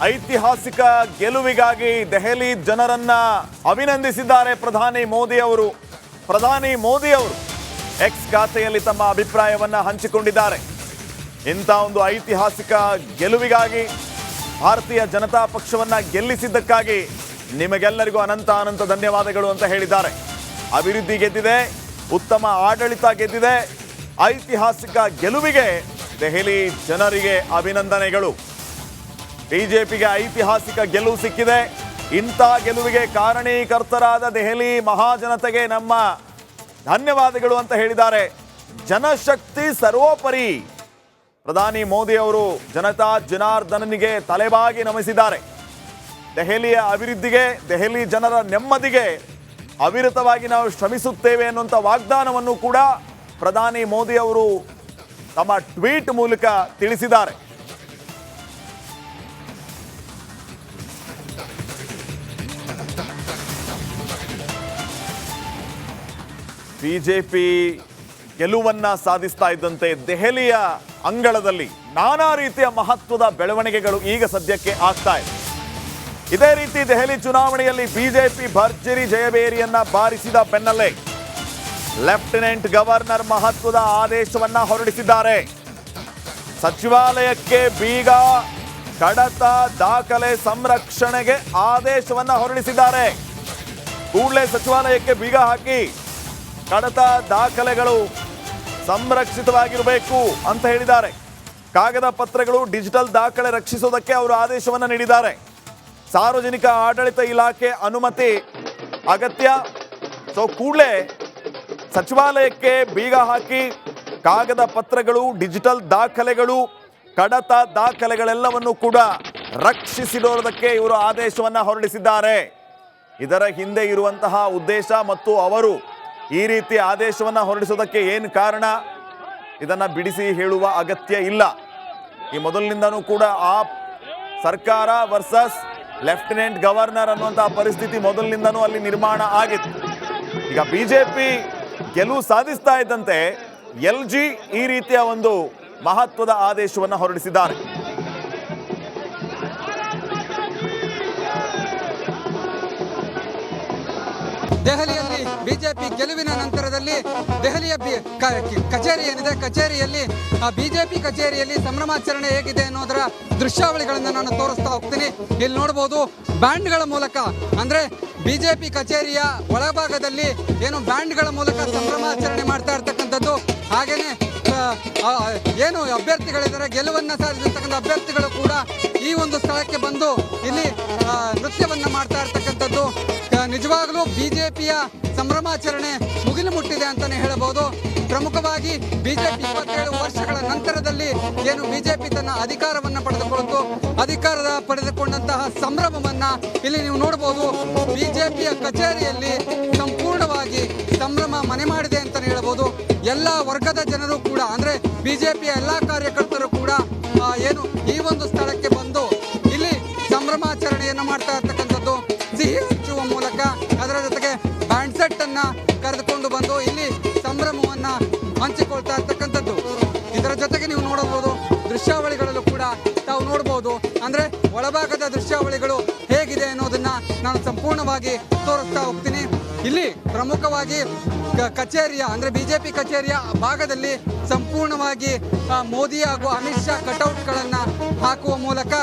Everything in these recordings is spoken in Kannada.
ಐತಿಹಾಸಿಕ ಗೆಲುವಿಗಾಗಿ ದೆಹಲಿ ಜನರನ್ನ ಅಭಿನಂದಿಸಿದ್ದಾರೆ ಪ್ರಧಾನಿ ಮೋದಿ ಅವರು. ಪ್ರಧಾನಿ ಮೋದಿ ಅವರು ಎಕ್ಸ್ ಖಾತೆಯಲ್ಲಿ ತಮ್ಮ ಅಭಿಪ್ರಾಯವನ್ನ ಹಂಚಿಕೊಂಡಿದ್ದಾರೆ. ಇಂಥ ಒಂದು ಐತಿಹಾಸಿಕ ಗೆಲುವಿಗಾಗಿ, ಭಾರತೀಯ ಜನತಾ ಪಕ್ಷವನ್ನ ಗೆಲ್ಲಿಸಿದ್ದಕ್ಕಾಗಿ ನಿಮಗೆಲ್ಲರಿಗೂ ಅನಂತ ಧನ್ಯವಾದಗಳು ಅಂತ ಹೇಳಿದ್ದಾರೆ. ಅಭಿವೃದ್ಧಿ ಗೆದ್ದಿದೆ, ಉತ್ತಮ ಆಡಳಿತ ಗೆದ್ದಿದೆ, ಐತಿಹಾಸಿಕ ಗೆಲುವಿಗೆ ದೆಹಲಿ ಜನರಿಗೆ ಅಭಿನಂದನೆಗಳು. ಬಿಜೆಪಿಗೆ ಐತಿಹಾಸಿಕ ಗೆಲುವು ಸಿಕ್ಕಿದೆ. ಇಂಥ ಗೆಲುವಿಗೆ ಕಾರಣೀಕರ್ತರಾದ ದೆಹಲಿ ಮಹಾಜನತೆಗೆ ನಮ್ಮ ಧನ್ಯವಾದಗಳು ಅಂತ ಹೇಳಿದ್ದಾರೆ. ಜನಶಕ್ತಿ ಸರ್ವೋಪರಿ. ಪ್ರಧಾನಿ ಮೋದಿ ಅವರು ಜನತಾ ಜನಾರ್ದನನಿಗೆ ತಲೆಬಾಗಿ ನಮಿಸಿದ್ದಾರೆ. ದೆಹಲಿಯ ಅಭಿವೃದ್ಧಿಗೆ, ದೆಹಲಿ ಜನರ ನೆಮ್ಮದಿಗೆ ಅವಿರತವಾಗಿ ನಾವು ಶ್ರಮಿಸುತ್ತೇವೆ ಅನ್ನುವಂಥ ವಾಗ್ದಾನವನ್ನು ಕೂಡ ಪ್ರಧಾನಿ ಮೋದಿ ಅವರು ತಮ್ಮ ಟ್ವೀಟ್ ಮೂಲಕ ತಿಳಿಸಿದ್ದಾರೆ. ಬಿಜೆಪಿ ಗೆಲುವನ್ನ ಸಾಧಿಸ್ತಾ ಇದ್ದಂತೆ ದೆಹಲಿಯ ಅಂಗಳದಲ್ಲಿ ನಾನಾ ರೀತಿಯ ಮಹತ್ವದ ಬೆಳವಣಿಗೆಗಳು ಈಗ ಸದ್ಯಕ್ಕೆ ಆಗ್ತಾ ಇದೆ. ಇದೇ ರೀತಿ ದೆಹಲಿ ಚುನಾವಣೆಯಲ್ಲಿ ಬಿಜೆಪಿ ಭರ್ಜರಿ ಜಯಬೇರಿಯನ್ನ ಬಾರಿಸಿದ ಬೆನ್ನಲ್ಲೇ ಲೆಫ್ಟಿನೆಂಟ್ ಗವರ್ನರ್ ಮಹತ್ವದ ಆದೇಶವನ್ನ ಹೊರಡಿಸಿದ್ದಾರೆ. ಸಚಿವಾಲಯಕ್ಕೆ ಬೀಗ, ಕಡತ ದಾಖಲೆ ಸಂರಕ್ಷಣೆಗೆ ಆದೇಶವನ್ನ ಹೊರಡಿಸಿದ್ದಾರೆ. ಕೂಡಲೇ ಸಚಿವಾಲಯಕ್ಕೆ ಬೀಗ ಹಾಕಿ ಕಡತ ದಾಖಲೆಗಳು ಸಂರಕ್ಷಿತವಾಗಿರಬೇಕು ಅಂತ ಹೇಳಿದ್ದಾರೆ. ಕಾಗದ ಪತ್ರಗಳು, ಡಿಜಿಟಲ್ ದಾಖಲೆ ರಕ್ಷಿಸೋದಕ್ಕೆ ಅವರು ಆದೇಶವನ್ನು ನೀಡಿದ್ದಾರೆ. ಸಾರ್ವಜನಿಕ ಆಡಳಿತ ಇಲಾಖೆ ಅನುಮತಿ ಅಗತ್ಯ. ಸೊ ಕೂಡಲೇ ಸಚಿವಾಲಯಕ್ಕೆ ಬೀಗ ಹಾಕಿ ಕಾಗದ ಪತ್ರಗಳು, ಡಿಜಿಟಲ್ ದಾಖಲೆಗಳು, ಕಡತ ದಾಖಲೆಗಳೆಲ್ಲವನ್ನು ಕೂಡ ರಕ್ಷಿಸಿಡೋದಕ್ಕೆ ಇವರು ಆದೇಶವನ್ನು ಹೊರಡಿಸಿದ್ದಾರೆ. ಇದರ ಹಿಂದೆ ಇರುವಂತಹ ಉದ್ದೇಶ ಮತ್ತು ಅವರು ಈ ರೀತಿ ಆದೇಶವನ್ನು ಹೊರಡಿಸೋದಕ್ಕೆ ಏನು ಕಾರಣ, ಇದನ್ನು ಬಿಡಿಸಿ ಹೇಳುವ ಅಗತ್ಯ ಇಲ್ಲ. ಈ ಮೊದಲಿನಿಂದನೂ ಕೂಡ ಆ ಸರ್ಕಾರ ವರ್ಸಸ್ ಲೆಫ್ಟಿನೆಂಟ್ ಗವರ್ನರ್ ಅನ್ನುವಂತಹ ಪರಿಸ್ಥಿತಿ ಮೊದಲಿನಿಂದನೂ ಅಲ್ಲಿ ನಿರ್ಮಾಣ ಆಗಿತ್ತು. ಈಗ ಬಿಜೆಪಿ ಗೆಲುವು ಸಾಧಿಸ್ತಾ ಇದ್ದಂತೆ LG ಈ ರೀತಿಯ ಒಂದು ಮಹತ್ವದ ಆದೇಶವನ್ನು ಹೊರಡಿಸಿದ್ದಾರೆ. ದೆಹಲಿಯಲ್ಲಿ ಬಿಜೆಪಿ ಗೆಲುವಿನ ನಂತರದಲ್ಲಿ ದೆಹಲಿಯ ಕಚೇರಿ ಏನಿದೆ, ಕಚೇರಿಯಲ್ಲಿ ಬಿಜೆಪಿ ಕಚೇರಿಯಲ್ಲಿ ಸಂಭ್ರಮಾಚರಣೆ ಹೇಗಿದೆ ಅನ್ನೋದರ ದೃಶ್ಯಾವಳಿಗಳನ್ನು ನಾನು ತೋರಿಸ್ತಾ ಹೋಗ್ತೀನಿ. ಇಲ್ಲಿ ನೋಡ್ಬೋದು, ಬ್ಯಾಂಡ್ಗಳ ಮೂಲಕ, ಅಂದರೆ ಬಿಜೆಪಿ ಕಚೇರಿಯ ಒಳಭಾಗದಲ್ಲಿ ಏನು ಬ್ಯಾಂಡ್ಗಳ ಮೂಲಕ ಸಂಭ್ರಮಾಚರಣೆ ಮಾಡ್ತಾ ಇರ್ತಕ್ಕಂಥದ್ದು. ಹಾಗೇನೆ ಏನು ಅಭ್ಯರ್ಥಿಗಳಿದ್ದಾರೆ, ಗೆಲುವನ್ನು ಸಾಧಿಸಿರ್ತಕ್ಕಂಥ ಅಭ್ಯರ್ಥಿಗಳು ಕೂಡ ಈ ಒಂದು ಸ್ಥಳಕ್ಕೆ ಬಂದು ಇಲ್ಲಿ ನೃತ್ಯವನ್ನು ಮಾಡ್ತಾ ಇರ್ತಕ್ಕಂಥದ್ದು. ನಿಜವಾಗಲೂ ಬಿಜೆಪಿಯ ಸಂಭ್ರಮಾಚರಣೆ ಮುಗಿಲು ಮುಟ್ಟಿದೆ ಅಂತಾನೆ ಹೇಳಬಹುದು. ಪ್ರಮುಖವಾಗಿ ಬಿಜೆಪಿ 27 ವರ್ಷಗಳ ನಂತರದಲ್ಲಿ ಏನು ಬಿಜೆಪಿ ತನ್ನ ಅಧಿಕಾರವನ್ನು ಪಡೆದುಕೊಂಡಂತಹ ಸಂಭ್ರಮವನ್ನ ಇಲ್ಲಿ ನೀವು ನೋಡಬಹುದು. ಬಿಜೆಪಿಯ ಕಚೇರಿಯಲ್ಲಿ ಸಂಪೂರ್ಣವಾಗಿ ಸಂಭ್ರಮ ಮನೆ ಮಾಡಿದೆ ಅಂತಾನೆ ಹೇಳಬಹುದು. ಎಲ್ಲ ವರ್ಗದ ಜನರು ಕೂಡ, ಅಂದ್ರೆ ಬಿಜೆಪಿಯ ಎಲ್ಲ ಕಾರ್ಯಕರ್ತರು ಕೂಡ ಏನು ಈ ಒಂದು ಸ್ಥಳಕ್ಕೆ ಬಂದು ಇಲ್ಲಿ ಸಂಭ್ರಮಾಚರಣೆಯನ್ನು ಮಾಡ್ತಾ ಇರ್ತಕ್ಕಂಥದ್ದು. ಸಿಹಿ ಹಂಚುವ ಮೂಲಕ, ಅದರ ಜೊತೆಗೆ ಬ್ಯಾಂಡ್ ಸೆಟ್ ಅನ್ನ ಕರೆದುಕೊಂಡು ಬಂದು ಇಲ್ಲಿ ಸಂಭ್ರಮವನ್ನ ಹಂಚಿಕೊಳ್ತಾ ಇರ್ತಕ್ಕಂಥದ್ದು. ಇದರ ಜೊತೆಗೆ ನೀವು ನೋಡಬಹುದು, ದೃಶ್ಯಾವಳಿಗಳಲ್ಲೂ ಕೂಡ ತಾವು ನೋಡಬಹುದು. ಅಂದ್ರೆ ಒಳಭಾಗದ ದೃಶ್ಯಾವಳಿಗಳು ಹೇಗಿದೆ ಅನ್ನೋದನ್ನ ನಾನು ಸಂಪೂರ್ಣವಾಗಿ ತೋರಿಸ್ತಾ ಹೋಗ್ತೀನಿ. ಇಲ್ಲಿ ಪ್ರಮುಖವಾಗಿ ಕಚೇರಿಯ, ಅಂದ್ರೆ ಬಿಜೆಪಿ ಕಚೇರಿಯ ಭಾಗದಲ್ಲಿ ಸಂಪೂರ್ಣವಾಗಿ ಮೋದಿ ಹಾಗೂ ಅಮಿತ್ ಶಾ ಕಟೌಟ್ಗಳನ್ನು ಹಾಕುವ ಮೂಲಕ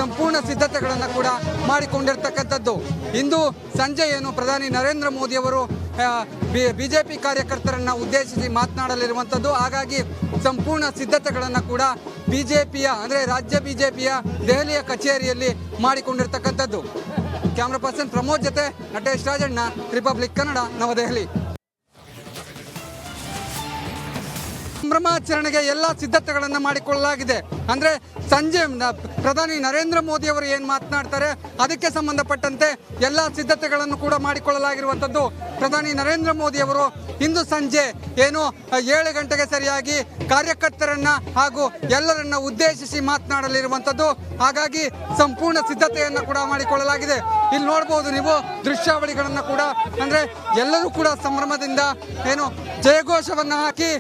ಸಂಪೂರ್ಣ ಸಿದ್ಧತೆಗಳನ್ನು ಕೂಡ ಮಾಡಿಕೊಂಡಿರ್ತಕ್ಕಂಥದ್ದು. ಇಂದು ಸಂಜೆ ಏನು ಪ್ರಧಾನಿ ನರೇಂದ್ರ ಮೋದಿ ಅವರು ಬಿಜೆಪಿ ಕಾರ್ಯಕರ್ತರನ್ನ ಉದ್ದೇಶಿಸಿ ಮಾತನಾಡಲಿರುವಂಥದ್ದು. ಹಾಗಾಗಿ ಸಂಪೂರ್ಣ ಸಿದ್ಧತೆಗಳನ್ನು ಕೂಡ ಬಿಜೆಪಿಯ, ಅಂದರೆ ರಾಜ್ಯ ಬಿಜೆಪಿಯ ದೆಹಲಿಯ ಕಚೇರಿಯಲ್ಲಿ ಮಾಡಿಕೊಂಡಿರ್ತಕ್ಕಂಥದ್ದು. ಕ್ಯಾಮ್ರಾ ಪರ್ಸನ್ ಪ್ರಮೋದ್ ಜೊತೆ ನಟೇಶ್ ರಾಜಣ್ಣ, ರಿಪಬ್ಲಿಕ್ ಕನ್ನಡ, ನವದೆಹಲಿ. ಸಂಭ್ರಮಾಚರಣೆಗೆ ಎಲ್ಲ ಸಿದ್ಧತೆಗಳನ್ನು ಮಾಡಿಕೊಳ್ಳಲಾಗಿದೆ. ಅಂದ್ರೆ ಸಂಜೆ ಪ್ರಧಾನಿ ನರೇಂದ್ರ ಮೋದಿ ಅವರು ಏನು ಮಾತನಾಡ್ತಾರೆ ಅದಕ್ಕೆ ಸಂಬಂಧಪಟ್ಟಂತೆ ಎಲ್ಲ ಸಿದ್ಧತೆಗಳನ್ನು ಕೂಡ ಮಾಡಿಕೊಳ್ಳಲಾಗಿರುವಂಥದ್ದು. ಪ್ರಧಾನಿ ನರೇಂದ್ರ ಮೋದಿ ಅವರು ಇಂದು ಸಂಜೆ ಏನು 7 ಗಂಟೆಗೆ ಸರಿಯಾಗಿ ಕಾರ್ಯಕರ್ತರನ್ನ ಹಾಗೂ ಎಲ್ಲರನ್ನ ಉದ್ದೇಶಿಸಿ ಮಾತನಾಡಲಿರುವಂಥದ್ದು. ಹಾಗಾಗಿ ಸಂಪೂರ್ಣ ಸಿದ್ಧತೆಯನ್ನು ಕೂಡ ಮಾಡಿಕೊಳ್ಳಲಾಗಿದೆ. ಇಲ್ಲಿ ನೋಡಬಹುದು ನೀವು ದೃಶ್ಯಾವಳಿಗಳನ್ನು ಕೂಡ, ಅಂದ್ರೆ ಎಲ್ಲರೂ ಕೂಡ ಸಂಭ್ರಮದಿಂದ ಏನು ಜಯಘೋಷವನ್ನ ಹಾಕಿ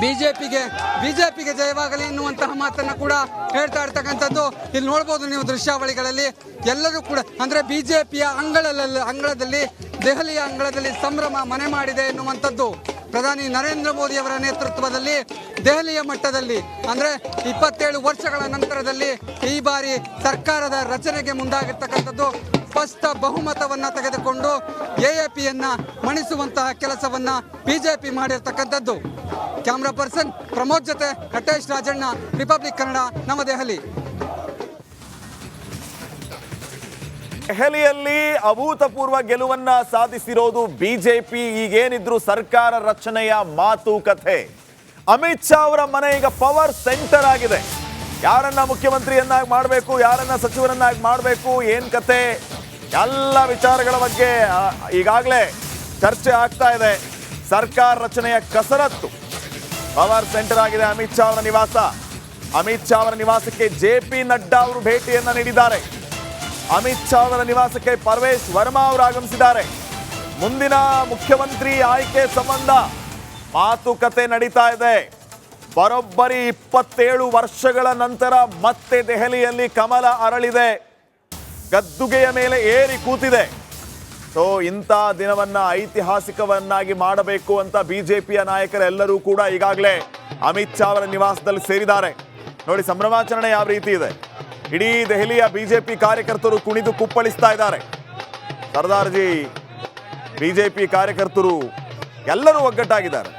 ಬಿಜೆಪಿಗೆ ಜಯವಾಗಲಿ ಎನ್ನುವಂತಹ ಮಾತನ್ನ ಕೂಡ ಹೇಳ್ತಾ ಇರ್ತಕ್ಕಂಥದ್ದು ಇಲ್ಲಿ ನೋಡ್ಬೋದು ನೀವು ದೃಶ್ಯಾವಳಿಗಳಲ್ಲಿ. ಎಲ್ಲರೂ ಕೂಡ ಅಂದ್ರೆ ಬಿಜೆಪಿಯ ಅಂಗಳದಲ್ಲಿ ದೆಹಲಿಯ ಅಂಗಳದಲ್ಲಿ ಸಂಭ್ರಮ ಮನೆ ಮಾಡಿದೆ ಎನ್ನುವಂಥದ್ದು. ಪ್ರಧಾನಿ ನರೇಂದ್ರ ಮೋದಿ ಅವರ ನೇತೃತ್ವದಲ್ಲಿ ದೆಹಲಿಯ ಮಟ್ಟದಲ್ಲಿ ಅಂದ್ರೆ 27 ವರ್ಷಗಳ ನಂತರದಲ್ಲಿ ಈ ಬಾರಿ ಸರ್ಕಾರದ ರಚನೆಗೆ ಮುಂದಾಗಿರ್ತಕ್ಕಂಥದ್ದು. ಸ್ಪಷ್ಟ ಬಹುಮತವನ್ನ ತೆಗೆದುಕೊಂಡು ಎಎಪಿಯನ್ನ ಮಣಿಸುವಂತಹ ಕೆಲಸವನ್ನ ಬಿಜೆಪಿ ಮಾಡಿರ್ತಕ್ಕಂಥದ್ದು. ಕ್ಯಾಮ್ರಾ ಪರ್ಸನ್ ಪ್ರಮೋದ್ ಜೊತೆ ಕಟೇಶ್ ರಾಜಣ್ಣ, ರಿಪಬ್ಲಿಕ್ ಕನ್ನಡ, ನವದೆಹಲಿ. ದೆಹಲಿಯಲ್ಲಿ ಅಭೂತಪೂರ್ವ ಗೆಲುವನ್ನ ಸಾಧಿಸಿರೋದು ಬಿಜೆಪಿ. ಈಗೇನಿದ್ರು ಸರ್ಕಾರ ರಚನೆಯ ಮಾತುಕತೆ. ಅಮಿತ್ ಶಾ ಅವರ ಮನೆ ಈಗ ಪವರ್ ಸೆಂಟರ್ ಆಗಿದೆ. ಯಾರನ್ನ ಮುಖ್ಯಮಂತ್ರಿಯನ್ನಾಗಿ ಮಾಡಬೇಕು, ಯಾರನ್ನ ಸಚಿವರನ್ನಾಗಿ ಮಾಡಬೇಕು, ಏನ್ ಕತೆ, ಎಲ್ಲ ವಿಚಾರಗಳ ಬಗ್ಗೆ ಈಗಾಗಲೇ ಚರ್ಚೆ ಆಗ್ತಾ ಇದೆ. ಸರ್ಕಾರ ರಚನೆಯ ಕಸರತ್ತು ಪವರ್ ಸೆಂಟರ್ ಆಗಿದೆ ಅಮಿತ್ ಶಾ ಅವರ ನಿವಾಸ. ಅಮಿತ್ ಶಾ ಅವರ ನಿವಾಸಕ್ಕೆ JP ನಡ್ಡಾ ಅವರು ಭೇಟಿಯನ್ನ ನೀಡಿದ್ದಾರೆ. ಅಮಿತ್ ಶಾ ಅವರ ನಿವಾಸಕ್ಕೆ ಪರ್ವೇಶ್ ವರ್ಮಾ ಅವರು ಆಗಮಿಸಿದ್ದಾರೆ. ಮುಂದಿನ ಮುಖ್ಯಮಂತ್ರಿ ಆಯ್ಕೆ ಸಂಬಂಧ ಮಾತುಕತೆ ನಡೀತಾ ಇದೆ. ಬರೋಬ್ಬರಿ 27 ವರ್ಷಗಳ ನಂತರ ಮತ್ತೆ ದೆಹಲಿಯಲ್ಲಿ ಕಮಲ ಅರಳಿದೆ, ಗದ್ದುಗೆಯ ಮೇಲೆ ಏರಿ ಕೂತಿದೆ. ಸೊ ಇಂಥ ದಿನವನ್ನ ಐತಿಹಾಸಿಕವನ್ನಾಗಿ ಮಾಡಬೇಕು ಅಂತ ಬಿಜೆಪಿಯ ನಾಯಕರೆಲ್ಲರೂ ಕೂಡ ಈಗಾಗಲೇ ಅಮಿತ್ ಶಾ ಅವರ ನಿವಾಸದಲ್ಲಿ ಸೇರಿದ್ದಾರೆ. ನೋಡಿ ಸಂಭ್ರಮಾಚರಣೆ ಯಾವ ರೀತಿ ಇದೆ. ಇಡೀ ದೆಹಲಿಯ ಬಿಜೆಪಿ ಕಾರ್ಯಕರ್ತರು ಕುಣಿದು ಕುಪ್ಪಳಿಸ್ತಾ ಇದ್ದಾರೆ. ಸರ್ದಾರ್ಜಿ ಬಿಜೆಪಿ ಕಾರ್ಯಕರ್ತರು ಎಲ್ಲರೂ ಒಗ್ಗಟ್ಟಾಗಿದ್ದಾರೆ.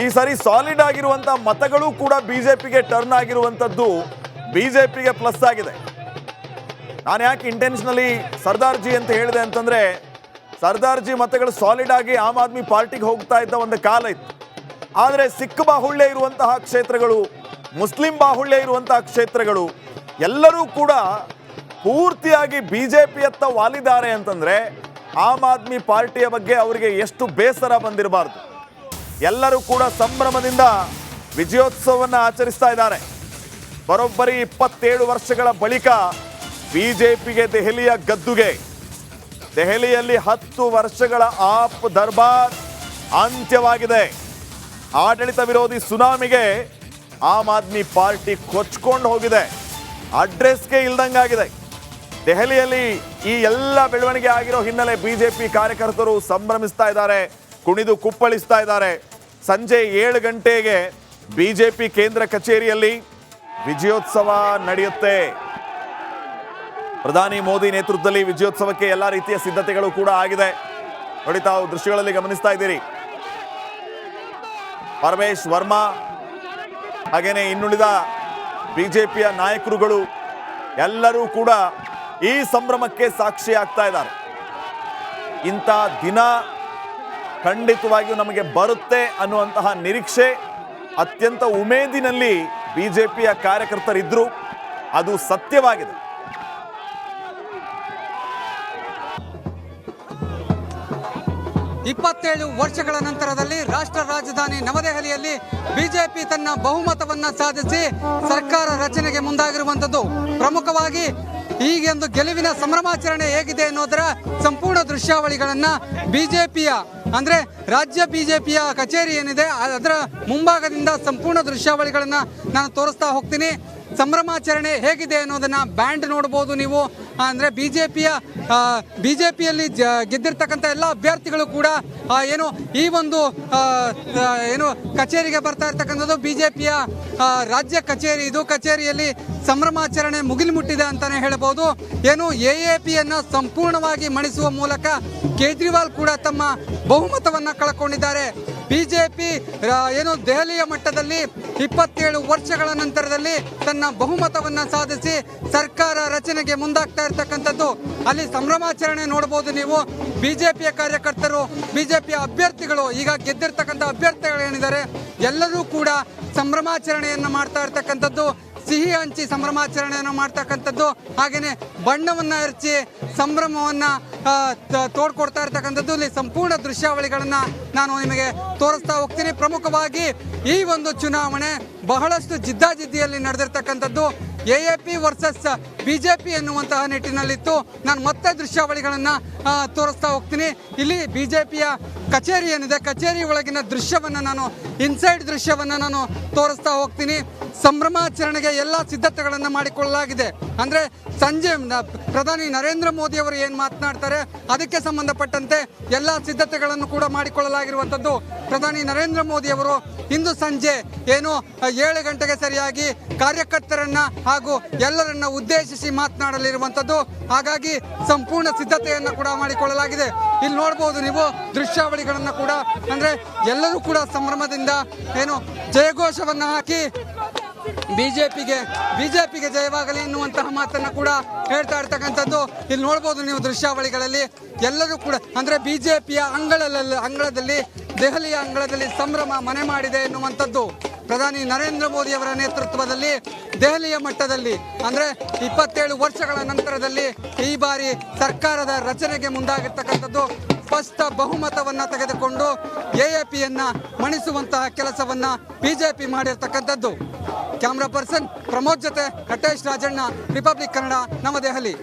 ಈ ಸರಿ ಸಾಲಿಡ್ ಆಗಿರುವಂತಹ ಮತಗಳು ಕೂಡ ಬಿಜೆಪಿಗೆ ಟರ್ನ್ ಆಗಿರುವಂತದ್ದು ಬಿಜೆಪಿಗೆ ಪ್ಲಸ್ ಆಗಿದೆ. ನಾನು ಯಾಕೆ ಇಂಟೆನ್ಷನಲಿ ಸರ್ದಾರ್ಜಿ ಅಂತ ಹೇಳಿದೆ ಅಂತಂದ್ರೆ, ಸರ್ದಾರ್ಜಿ ಮತಗಳು ಸಾಲಿಡ್ ಆಗಿ ಆಮ್ ಆದ್ಮಿ ಪಾರ್ಟಿಗೆ ಹೋಗ್ತಾ ಇದ್ದ ಒಂದು ಕಾಲ ಇತ್ತು. ಆದರೆ ಸಿಖ್ ಬಾಹುಳ್ಯ ಇರುವಂತಹ ಕ್ಷೇತ್ರಗಳು, ಮುಸ್ಲಿಂ ಬಾಹುಳ್ಯ ಇರುವಂತಹ ಕ್ಷೇತ್ರಗಳು ಎಲ್ಲರೂ ಕೂಡ ಪೂರ್ತಿಯಾಗಿ ಬಿಜೆಪಿಯತ್ತ ವಾಲಿದ್ದಾರೆ ಅಂತಂದ್ರೆ ಆಮ್ ಆದ್ಮಿ ಪಾರ್ಟಿಯ ಬಗ್ಗೆ ಅವರಿಗೆ ಎಷ್ಟು ಬೇಸರ ಬಂದಿರಬಾರ್ದು. ಎಲ್ಲರೂ ಕೂಡ ಸಂಭ್ರಮದಿಂದ ವಿಜಯೋತ್ಸವವನ್ನು ಆಚರಿಸ್ತಾ ಇದ್ದಾರೆ. ಬರೋಬ್ಬರಿ 27 ವರ್ಷಗಳ ಬಳಿಕ ಬಿಜೆಪಿಗೆ ದೆಹಲಿಯ ಗದ್ದುಗೆ. ದೆಹಲಿಯಲ್ಲಿ 10 ವರ್ಷಗಳ ಆಪ್ ದರ್ಬಾರ್ ಅಂತ್ಯವಾಗಿದೆ. ಆಡಳಿತ ವಿರೋಧಿ ಸುನಾಮಿಗೆ ಆಮ್ ಆದ್ಮಿ ಪಾರ್ಟಿ ಕೊಚ್ಕೊಂಡು ಹೋಗಿದೆ, ಅಡ್ರೆಸ್ಗೆ ಇಲ್ದಂಗಾಗಿದೆ. ದೆಹಲಿಯಲ್ಲಿ ಈ ಎಲ್ಲ ಬೆಳವಣಿಗೆ ಆಗಿರೋ ಹಿನ್ನೆಲೆ ಬಿಜೆಪಿ ಕಾರ್ಯಕರ್ತರು ಸಂಭ್ರಮಿಸ್ತಾ ಇದ್ದಾರೆ, ಕುಣಿದು ಕುಪ್ಪಳಿಸ್ತಾ ಇದ್ದಾರೆ. ಸಂಜೆ 7 ಗಂಟೆಗೆ ಬಿಜೆಪಿ ಕೇಂದ್ರ ಕಚೇರಿಯಲ್ಲಿ ವಿಜಯೋತ್ಸವ ನಡೆಯುತ್ತೆ. ಪ್ರಧಾನಿ ಮೋದಿ ನೇತೃತ್ವದಲ್ಲಿ ವಿಜಯೋತ್ಸವಕ್ಕೆ ಎಲ್ಲ ರೀತಿಯ ಸಿದ್ಧತೆಗಳು ಕೂಡ ಆಗಿದೆ. ನೋಡಿ ತಾವು ದೃಶ್ಯಗಳಲ್ಲಿ ಗಮನಿಸ್ತಾ ಇದ್ದೀರಿ. ಪರಮೇಶ್ ವರ್ಮಾ ಹಾಗೇನೆ ಇನ್ನುಳಿದ ಬಿಜೆಪಿಯ ನಾಯಕರುಗಳು ಎಲ್ಲರೂ ಕೂಡ ಈ ಸಂಭ್ರಮಕ್ಕೆ ಸಾಕ್ಷಿ ಆಗ್ತಾ ಇದ್ದಾರೆ. ಇಂಥ ದಿನ ಖಂಡಿತವಾಗಿಯೂ ನಮಗೆ ಬರುತ್ತೆ ಅನ್ನುವಂತಹ ನಿರೀಕ್ಷೆ ಅತ್ಯಂತ ಉಮೇದಿನಲ್ಲಿ ಬಿಜೆಪಿಯ ಕಾರ್ಯಕರ್ತರಿದ್ರು. ಅದು ಸತ್ಯವಾಗಿದೆ. ಇಪ್ಪತ್ತೇಳು ವರ್ಷಗಳ ನಂತರದಲ್ಲಿ ರಾಷ್ಟ್ರ ರಾಜಧಾನಿ ನವದೆಹಲಿಯಲ್ಲಿ ಬಿಜೆಪಿ ತನ್ನ ಬಹುಮತವನ್ನ ಸಾಧಿಸಿ ಸರ್ಕಾರ ರಚನೆಗೆ ಮುಂದಾಗಿರುವಂಥದ್ದು. ಪ್ರಮುಖವಾಗಿ ಈಗೊಂದು ಗೆಲುವಿನ ಸಂಭ್ರಮಾಚರಣೆ ಹೇಗಿದೆ ಅನ್ನೋದರ ಸಂಪೂರ್ಣ ದೃಶ್ಯಾವಳಿಗಳನ್ನ ಬಿಜೆಪಿಯ ಅಂದ್ರೆ ರಾಜ್ಯ ಬಿಜೆಪಿಯ ಕಚೇರಿ ಏನಿದೆ ಅದರ ಮುಂಭಾಗದಿಂದ ಸಂಪೂರ್ಣ ದೃಶ್ಯಾವಳಿಗಳನ್ನ ನಾನು ತೋರಿಸ್ತಾ ಹೋಗ್ತೀನಿ. ಸಂಭ್ರಮಾಚರಣೆ ಹೇಗಿದೆ ಅನ್ನೋದನ್ನ ಬ್ಯಾಂಡ್ ನೋಡ್ಬೋದು ನೀವು. ಅಂದ್ರೆ ಬಿಜೆಪಿಯಲ್ಲಿ ಗೆದ್ದಿರ್ತಕ್ಕಂಥ ಎಲ್ಲ ಅಭ್ಯರ್ಥಿಗಳು ಕೂಡ ಏನು ಈ ಒಂದು ಏನು ಕಚೇರಿಗೆ ಬರ್ತಾ ಇರ್ತಕ್ಕಂಥದ್ದು ಬಿಜೆಪಿಯ ರಾಜ್ಯ ಕಚೇರಿ. ಇದು ಕಚೇರಿಯಲ್ಲಿ ಸಂಭ್ರಮಾಚರಣೆ ಮುಗಿಲು ಮುಟ್ಟಿದೆ ಅಂತಾನೆ ಹೇಳ್ಬೋದು. ಏನು ಎಎಪಿಯನ್ನ ಸಂಪೂರ್ಣವಾಗಿ ಮಣಿಸುವ ಮೂಲಕ ಕೇಜ್ರಿವಾಲ್ ಕೂಡ ತಮ್ಮ ಬಹುಮತವನ್ನ ಕಳ್ಕೊಂಡಿದ್ದಾರೆ. ಬಿಜೆಪಿ ಏನು ದೆಹಲಿಯ ಮಟ್ಟದಲ್ಲಿ 27 ವರ್ಷಗಳ ನಂತರದಲ್ಲಿ ತನ್ನ ಬಹುಮತವನ್ನ ಸಾಧಿಸಿ ಸರ್ಕಾರ ರಚನೆಗೆ ಮುಂದಾಗ್ತಾ ಇರ್ತಕ್ಕಂಥದ್ದು. ಅಲ್ಲಿ ಸಂಭ್ರಮಾಚರಣೆ ನೋಡಬಹುದು ನೀವು. ಬಿಜೆಪಿಯ ಕಾರ್ಯಕರ್ತರು, ಬಿಜೆಪಿಯ ಅಭ್ಯರ್ಥಿಗಳು, ಈಗ ಗೆದ್ದಿರ್ತಕ್ಕಂಥ ಅಭ್ಯರ್ಥಿಗಳು ಏನಿದ್ದಾರೆ ಎಲ್ಲರೂ ಕೂಡ ಸಂಭ್ರಮಾಚರಣೆಯನ್ನ ಮಾಡ್ತಾ ಇರ್ತಕ್ಕಂಥದ್ದು. ಸಿಹಿ ಹಂಚಿ ಸಂಭ್ರಮಾಚರಣೆಯನ್ನು ಮಾಡ್ತಕ್ಕಂಥದ್ದು, ಹಾಗೇನೆ ಬಣ್ಣವನ್ನ ಎರಚಿ ಸಂಭ್ರಮವನ್ನ ತೋಡ್ಕೊಡ್ತಾ ಇರ್ತಕ್ಕಂಥದ್ದು. ಇಲ್ಲಿ ಸಂಪೂರ್ಣ ದೃಶ್ಯಾವಳಿಗಳನ್ನ ನಾನು ನಿಮಗೆ ತೋರಿಸ್ತಾ ಹೋಗ್ತೀನಿ. ಪ್ರಮುಖವಾಗಿ ಈ ಒಂದು ಚುನಾವಣೆ ಬಹಳಷ್ಟು ಜಿದ್ದಾಜಿದ್ದಿಯಲ್ಲಿ ನಡೆದಿರ್ತಕ್ಕಂಥದ್ದು. AAP ವರ್ಸಸ್ BJP ಎನ್ನುವಂತಹ ನಿಟ್ಟಿನಲ್ಲಿತ್ತು. ನಾನು ಮತ್ತೆ ದೃಶ್ಯಾವಳಿಗಳನ್ನು ತೋರಿಸ್ತಾ ಹೋಗ್ತೀನಿ. ಇಲ್ಲಿ BJPಯ ಕಚೇರಿ ಏನಿದೆ, ಕಚೇರಿ ಒಳಗಿನ ದೃಶ್ಯವನ್ನು ನಾನು ಇನ್ಸೈಡ್ ದೃಶ್ಯವನ್ನು ನಾನು ತೋರಿಸ್ತಾ ಹೋಗ್ತೀನಿ. ಸಂಭ್ರಮಾಚರಣೆಗೆ ಎಲ್ಲ ಸಿದ್ಧತೆಗಳನ್ನು ಮಾಡಿಕೊಳ್ಳಲಾಗಿದೆ. ಅಂದರೆ ಸಂಜೆ ಪ್ರಧಾನಿ ನರೇಂದ್ರ ಮೋದಿ ಅವರು ಏನು ಮಾತನಾಡ್ತಾರೆ ಅದಕ್ಕೆ ಸಂಬಂಧಪಟ್ಟಂತೆ ಎಲ್ಲ ಸಿದ್ಧತೆಗಳನ್ನು ಕೂಡ ಮಾಡಿಕೊಳ್ಳಲಾಗಿರುವಂಥದ್ದು. ಪ್ರಧಾನಿ ನರೇಂದ್ರ ಮೋದಿ ಅವರು ಇಂದು ಸಂಜೆ ಏನು 7 ಗಂಟೆಗೆ ಸರಿಯಾಗಿ ಕಾರ್ಯಕರ್ತರನ್ನ ಹಾಗೂ ಎಲ್ಲರನ್ನ ಉದ್ದೇಶಿಸಿ ಮಾತನಾಡಲಿರುವಂಥದ್ದು. ಹಾಗಾಗಿ ಸಂಪೂರ್ಣ ಸಿದ್ಧತೆಯನ್ನು ಕೂಡ ಮಾಡಿಕೊಳ್ಳಲಾಗಿದೆ. ಇಲ್ಲಿ ನೋಡ್ಬೋದು ನೀವು ದೃಶ್ಯಾವಳಿಗಳನ್ನು ಕೂಡ. ಅಂದರೆ ಎಲ್ಲರೂ ಕೂಡ ಸಂಭ್ರಮದಿಂದ ಏನು ಜಯಘೋಷವನ್ನು ಹಾಕಿ ಬಿಜೆಪಿಗೆ ಜಯವಾಗಲಿ ಎನ್ನುವಂತಹ ಮಾತನ್ನ ಕೂಡ ಹೇಳ್ತಾ ಇರ್ತಕ್ಕಂಥದ್ದು. ಇಲ್ಲಿ ನೋಡ್ಬೋದು ನೀವು ದೃಶ್ಯಾವಳಿಗಳಲ್ಲಿ ಎಲ್ಲರೂ ಕೂಡ ಅಂದರೆ ಬಿಜೆಪಿಯ ಅಂಗಳದಲ್ಲಿ ದೆಹಲಿಯ ಅಂಗಳದಲ್ಲಿ ಸಂಭ್ರಮ ಮನೆ ಮಾಡಿದೆ ಎನ್ನುವಂಥದ್ದು. ಪ್ರಧಾನಿ ನರೇಂದ್ರ ಮೋದಿ ಅವರ ನೇತೃತ್ವದಲ್ಲಿ ದೆಹಲಿಯ ಮಟ್ಟದಲ್ಲಿ ಅಂದರೆ 27 ವರ್ಷಗಳ ನಂತರದಲ್ಲಿ ಈ ಬಾರಿ ಸರ್ಕಾರದ ರಚನೆಗೆ ಮುಂದಾಗಿರ್ತಕ್ಕಂಥದ್ದು. ಸ್ಪಷ್ಟ ಬಹುಮತವನ್ನು ತೆಗೆದುಕೊಂಡು AAPಯನ್ನ ಮಣಿಸುವಂತಹ ಕೆಲಸವನ್ನ BJP ಮಾಡಿರ್ತಕ್ಕಂಥದ್ದು. ಕ್ಯಾಮ್ರಾ ಪರ್ಸನ್ ಪ್ರಮೋದ್ ಜೊತೆ ಕಟೇಶ್ ರಾಜಣ್ಣ, ರಿಪಬ್ಲಿಕ್ ಕನ್ನಡ, ನವದೆಹಲಿ.